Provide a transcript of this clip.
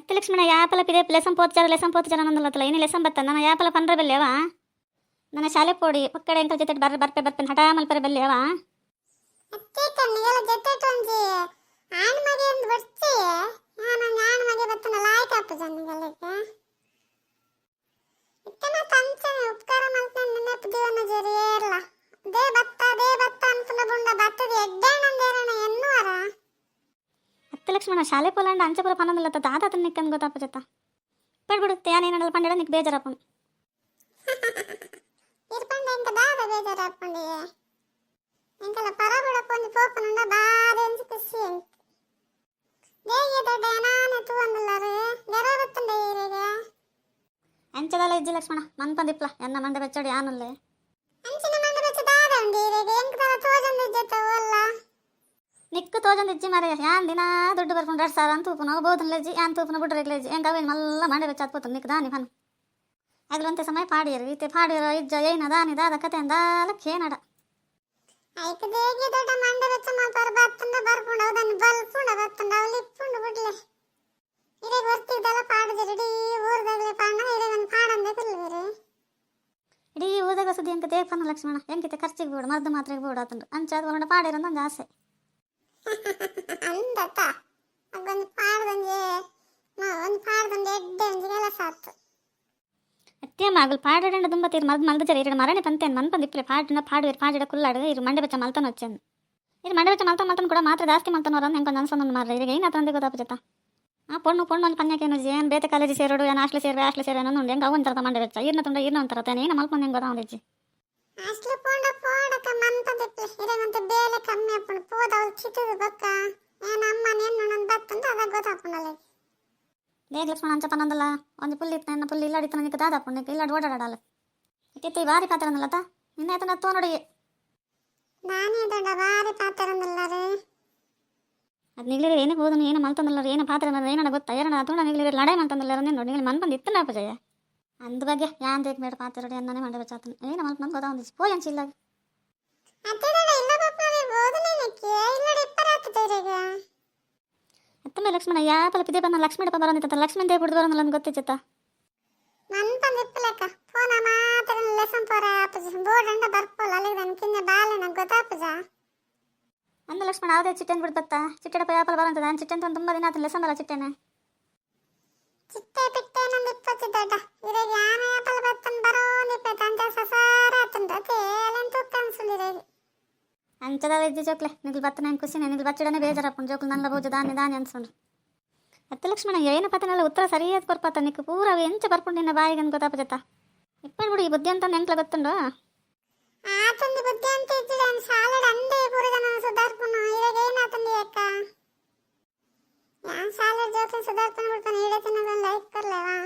అత్త లక్ష్మణ యాపల పిదే లెసం పోతుచాರ ನಂದಲತ್ತಲ್ಲ ಏನೇ ಲೆಸನ್ ಬತ್ತ ನನ್ನ ಯಾಪಲ ಪಂದ್ರ ಬೆಲ್ಲೆವ ನನ್ನ ಶಾಲೆ ಪೋಡಿ ಪಕ್ಕಡೆ ಎಂಕಲ್ ಜೊತೆ ಬರ್ಪೆ ಹಠ ಮಲ್ಪರೆ ಬೆಲ್ಲೆವ ಅತ್ತೆ ಕಣ್ಣಿಗೆಲ್ಲ ಜೊತೆ ಟೊಂಜಿ ಆಣ್ ಮಗೆ ಒಂದು ಬರ್ತಿ ನಾನು ಆಣ್ ಮಗೆ ಬತ್ತನ ಲಾಯ್ಕ ಅಪ್ಪ ಜನ್ನಿಗೆಲ್ಲಕ್ಕೆ ಇತ್ತನ ತಂಚನೆ ಉಪಕಾರ ಮಲ್ತನ ನೆನಪು ಜೀವನ ಜರಿ ಏರ್ಲ ದೇ ಬತ್ತ ಅನ್ಪುನ ಬುಂಡ ಬತ್ತದ ಎಡ್ಡೇನಂದೇರಣ ಎನ್ನುವರ ಅತ್ತ ಲಕ್ಷ್ಮಣ ಶಾಲೆ ಪೋಲಾಂಡ ಅಂಚಪುರ ಪನ್ನೊಂದಲ್ಲ ದಾದ ಅದನ್ನ ನಿಕ್ಕಂದು ಗೊತ್ತಾಪ ಜೊತ್ತ ಪಡ್ಬಿಡುತ್ತೆ ಯಾನೇನಲ್ಲ ಪಂಡಡ ನಿಕ್ ಬೇಜಾರಪ್ಪನು ಇರ್ಪಂಡ ಎಂಕ ದಾದ ಬೇಜಾರಪ್ಪಂಡಿ ಎಂಕಲ ಪರಬುಡಪ್ಪೊಂದು ಪೋಪನುಂಡ ಬಾರಿ ಎಂಜಿ ಖುಷಿ ಎಂಕ್ ದೇಗೆ ದೊಡ್ಡ ಏನಾನೆ ತೂವಂದುಲ್ಲಾರು ಗೆರವತ್ತಂಡ ಈರಿಗೆ ಅಂಚದಲ್ಲ ಇಜ್ಜಿ ಲಕ್ಷ್ಮಣ ಮನ್ಪಂದಿಪ್ಲ ಎನ್ನ ಮಂಡೆ ಬೆಚ್ಚಡಿ ಆನುಲ್ಲೆ ಅಂಚಿನ ಮಂಡ ಬೆಚ್ಚ ದಾದ ಉಂಡಿ ಈರಿಗೆ ಎಂಕ್ ತರ ತೋಜಂದು ಇಜ್ಜತ್ತವಲ್ಲ ನಿಕ್ಕು ತೋಜಂದು ಇಜ್ಜಿ ಮಾರೆ ಯಾನ್ ದಿನ ದುಡ್ಡು ಬರ್ಕೊಂಡು 2,000 ಅಂತ ತೂಪುನ ಬೋದನ್ ಲೆಜ್ಜಿ ಯಾನ್ ತೂಪುನ ಬುಡ್ರೆ ಲೆಜ್ಜಿ ಎಂಕ ಅವೇನು ಮಲ್ಲ ಮಂಡೆ ಬೆಚ್ಚ ಹತ್ಪೋತು ನಿಕ್ ದಾನಿ ಫನ್ ಆಗ್ಲಂತೆ ಸಮಯ ಪಾಡಿಯರು ಈತೆ ಪಾಡಿಯರ ಇಜ್ಜ ಏನ ದಾನಿ ದಾದ ಕತೆ ಅಂದಾಲ ಖೇನಡ ಐಕ ದೇಗೆ ದೊಡ್ಡ ಮಂಡ ಬೆಚ್ಚ ಮಾಪರ ಬತ್ತಂಡ ಬರ್ಪುಂಡ ಅವದನ್ನು ಬಲ್ಪುಂಡ ಬತ್ತಂಡ ಅವಲಿ ಇಪ್ಪುಂಡ ಬಿಡ್ಲೆ ಇರೆ ಬರ್ತಿದ್ದಲ್ಲ ಪಾಡದ ಇಡೀ ಊರ್ದಾಗಲೇ ಪಾಂಡ ಇರೆ ಒಂದು ಪಾಡಂದೆ ಕುಲ್ವೇರು ಇಡೀ ಊದಾಗ ಸುದ್ದಿ ಎಂಕ ದೇಪನ ಲಕ್ಷ್ಮಣ ಎಂಕಿತೆ ಖರ್ಚಿಗೆ ಬೋಡು ಮರ್ದು ಮಾತ್ರೆಗೆ ಬೋಡು ಆತಂಡು ಅಂಚಾದ ಒಳಡ ಪಾಡಿರಂದ ಒಂದು ಆಸೆ ಅಂದತ ಅಗೊಂದು ಪಾಡದಂಜೆ ಒಂದು ಪಾಡದಂಜೆ ಎಡ್ಡೆ ಒಂಜಿ ಕೆಲಸ ಆತು ಅತ್ಯಮ್ಮ ಆಗಲು ಪಾಡಂಡ ತುಂಬ ತೀರು ಮಲ್ದು ಜರ ಇರಡು ಮರಣೆ ಪಂತೇನು ಮನ್ಪಂದಿಪ್ಪಲೆ ಪಾಡುವೇರು ಪಾಡಿಡ ಕುಲ್ಲಾಡು ಇರು ಮಂಡೆ ಬೆಚ್ಚ ಮಲ್ತನ వచ్చాను ಇರು ಮಂಡೆ ಬೆಚ್ಚ ಮಲ್ತನ ಕೂಡ ಮಾತ್ರ ಜಾಸ್ತಿ ಮಲ್ತನವರ ಅಂತ ಹೆಂಗೆ ಅನ್ಸೊಂದು ಮಾರ್ರೆ ಈಗ ಏನು ಅತಂದೆ ಗೊತ್ತಾಪ ಜೊತ್ತ ಆ ಪೊಣ್ಣು ಒಂದು ಪನ್ಯಾಕೇನು ಏನು ಬೇತೆ ಕಾಲೇಜ್ ಸೇರೋಡು ಏನು ಹಾಸ್ಟ್ಲು ಸೇರೋ ಅನ್ನೋ ಹೆಂಗೆ ಅವನ್ ತರದ ಮಂಡೆ ಬೆಚ್ಚ ಇರ್ನ ತುಂಡ ಇರ್ನ ಒಂಥರ ತಾನೆ ಏನು ಮಲ್ಕೊಂಡು ಹೆಂಗೆ ಗೊತ್ತಾ ಒಂದಿಜ್ಜಿ ಅಸ್ಲು ಪೋಡಕ ಮನ್ಪದಿಪ್ಪಲೆ ಇರೆಗಂತ ಬೇಲೆ ಕಮ್ಮಿ ಅಪ್ಪುಂಡು ಪೋದವಳು ಚಿಟ್ಟದು ಬೊಕ್ಕ ಏನು ಅಮ್ಮನ ಎನ್ನು ನನ್ನ ಬತ್ತಂತ ಅದಾಗ ಗೊತ್ತಾಪುಂಡಲ್ಲ ದೇಗ ಲಕ್ಷ್ಮಣ ಅಂಚ ಪನ್ನೊಂದಲ್ಲ ಒಂದು ಪುಲ್ಲಿ ಇತ್ತು ನನ್ನ ಪುಲ್ಲಿ ಇಲ್ಲಾಡಿತ್ತು ನನಗೆ ದಾದಾಪುಂಡು ನಿಕ್ಕೆ ಇಲ್ಲಾಡಿ ಓಡಾಡಲ್ಲ ಇತ್ತೆ ಭಾರಿ ಪಾತ್ರನಲ್ಲತ್ತ ನಿನ್ನೆ ಆಯ್ತು ನಾ ತೋನೊಡಿ ನಾನೇ ದೊಡ್ಡ ಭಾರಿ ಪಾತ್ರನಲ್ಲರು ಅದು ನಿಗ್ಲಿರಿ ಏನಕ್ಕೆ ಹೋದನು ಏನು ಮಲ್ತಂದಲ್ಲರು ಏನು ಪಾತ್ರ ಏನೋ ಗೊತ್ತಾ ಏನೋ ತುಂಡ ನಿಗ್ಲಿರಿ ಲಡಾಯಿ ಮಲ್ತಂದಲ್ಲರು ನೀನು ನೋಡಿ ಮನ್ ಬಂದು ಇತ್ತು ನಾಪ ಜಯ ಅಂದ ಬಗ್ಗೆ ಯಾನ್ ದೇಕ್ ಬೇಡ ಪಾತ್ರಡಿ ಅನ್ನನೇ ಮಂಡೆ ಬೆಚ್ಚಾತನು ಏನು ಮಲ್ತು ನಂಗೆ ಗೊತ್ತಾ ಒಂದಿச்சு ಪೋ ಅಂಚಿಲ್ಲ ಅತ್ತೆದಡ ಇಲ್ಲ ಬಪ್ಪನರಿ ಬೋದನೆ ನಕ್ಕೆ ಇಲ್ಲಡಿ ಇಪ್ಪರಾತೈರೆಗ ಅತ್ತಮ್ಮ ಲಕ್ಷ್ಮಣ ಯಾಪಲ ಪಿದೆ ಬಂದ ಲಕ್ಷ್ಮೀಡಪ್ಪ ಬರೋಂದಿತ್ತ ಲಕ್ಷ್ಮೀ ದೇವ್ ಬಿಡ್ದು ಬರೋನಲ್ಲ ಅಂತ ಗೊತ್ತಿಚ್ಚತ್ತ ಮನ್ಪಂದಿಪ್ಪಲೆಕ್ಕ ಫೋನ ಮಾತ್ರ ಲೆಸನ್ ಪೋರ ಆಪುಜ ಬೋರ್ಡಂಡ ಬರ್ಪೋಲ್ಲ ಅಲ್ಲಿಗೆ ಕಿನ್ನೆ ಬಾಲೆ ನಂಗೆ ಗೊತ್ತಾಪುಜ ಅಂದ ಲಕ್ಷ್ಮಣ ಯಾವುದೇ ಚಿಟ್ಟೆನ್ ಬಿಡ್ಬತ್ತ ಚಿಟ್ಟೆಡಪ್ಪ ಯಾಪಲ ಬರೋಂತದ ನಾನು ಚಿಟ್ಟೆ ಅಂತ ತುಂಬ ದಿನ ಆತ ಲೆಸನ್ ಬರ ಚಿಟ್ಟೆನೆ ಚಿಟ್ಟೆ ಪಿಟ್ಟೆ ನಂದು ಇಪ್ಪತ್ತು ದೊಡ್ಡ ಇರೆಗೆ ಆನೆ ಆಪಲ ಬತ್ತನ್ ಬರೋಂದಿಪ್ಪೆ ತಂಜ ಸಸಾರ ಆತಂದ ತೇಲೆನ್ ತೂಕ ಅನ್ಸುಲಿರೆಗೆ ಅಂಚದ ಇಜ್ಜಿ ಜೋಕ್ಲೆ ನಿಗ್ಲು ಬತ್ತನ ಹೆಂಗೆ ಖುಷಿನೇ ನಿಗ್ಲು ಬಚ್ಚಿಡನೆ ಬೇಜಾರಪ್ಪು ಜೋಕ್ಲು ನನ್ನ ಬೋಜು ದಾನಿ ಅನ್ಸೊಂಡು ಅತ್ತ ಲಕ್ಷ್ಮಣ ಏನು ಪತನೆಲ್ಲ ಉತ್ತರ ಸರಿಯಾದ ಕೊರ್ಪತ್ತ ನಿಕ್ಕು ಪೂರ ಎಂಚ ಬರ್ಪುಂಡು ನಿನ್ನ ಬಾಯಿಗೆ ಅಂತ ಗೊತ್ತಾಪ ಜತ್ತ ಇಪ್ಪಣ್ಣು ಬಿಡು ಈ ಬುದ್ಧಿ ಅಂತ ನೆಂಕ್ಲ ಗೊತ್ತುಂಡು ಆತಂದಿ ಬುದ್ಧಿ ಅಂತ ಇದ್ದಿಲ್ಲ ಶಾಲೆಡ್ ಅಂದೇ ಪೂರದ ನಾನು ಸುಧಾರ್ಪುನು ಇರೆಗೆ ಏನಾತಂದಿ ಅಕ್ಕ ಯಾನ್ ಶಾಲೆಡ್ ಜೋಕ್ಲೆ ಸುಧಾರ್ಪನೆ ಬಿಡ್ತಾನೆ ಇಡೇ ತಿನ್ನೋದೊಂದು ಲೈಕ್ ಕೊರ್ಲೇವಾ